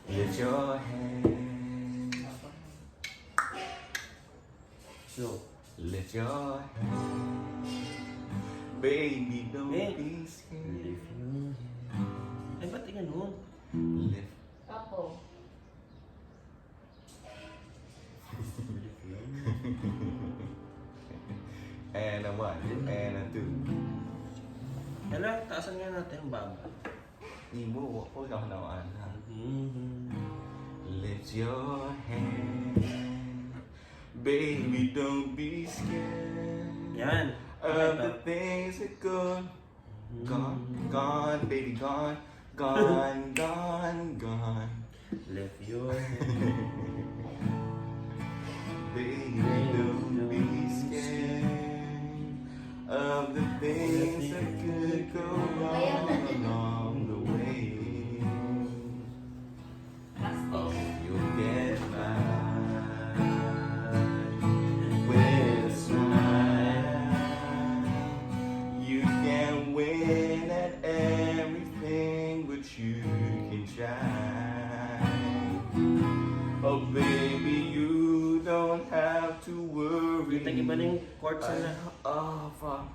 Lift your hand. So, Lift your hand. Baby, don't be scared. lift your hand. Ay, ba't ganun? Lift. Apo. Lift your hand. And a one, and a two. Hala, taasan nga natin ang baba. Hindi mo, huwag ako nawaan ha. Lift your hand. Baby, don't be scared. Yan. Of the things that gone. Gone, gone, baby, gone. Gone, gone, gone. Lift your hand. Baby, don't be scared of the things that could go wrong along the way. Oh, you'll get by with a smile. You can win at everything, but you can try. Oh, baby, you don't have to worry. Iba na yung chords na. Oh, fuck.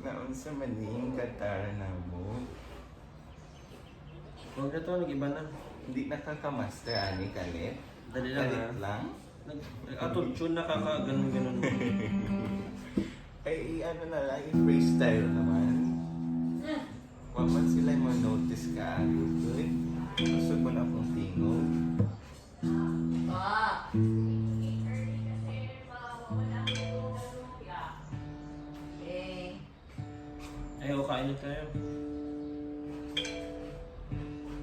Naunsa man yung katara na mo. Huwag na to, nag-iba na. Hindi nakakamaster, ani kalit. Dali lang Kalit ha. lang. Auto-tune na kaka-ganun-ganun. Ay, ano na lang, i-freestyle naman. Huwag man sila yung notice ka. Good. Masod mo na akong tingog. Pa. Eh. Ayaw, kain na tayo.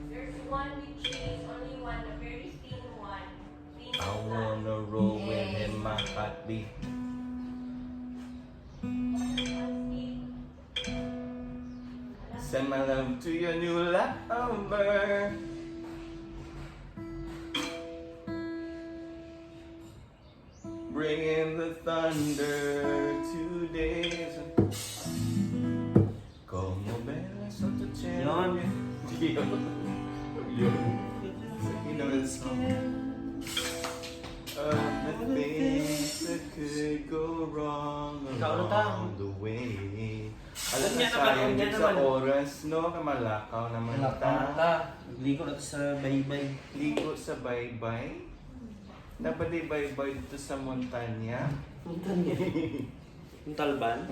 There's one with cheese, only one, a very thin one. Thin I wanna roll with him, my heartbeat. Send my love to your new lover. Bring in the thunder today. Como bella sotto cielo. Dio. You know the song. The things that could go wrong Ikaw na along the way. Alam Ganyan na naman, sayang ganyan din sa naman. oras, no? Kamalakaw naman ta. Ligo na to sa baybay. Ligo sa baybay. Nabaday baybay dito sa montanya. Yung talban?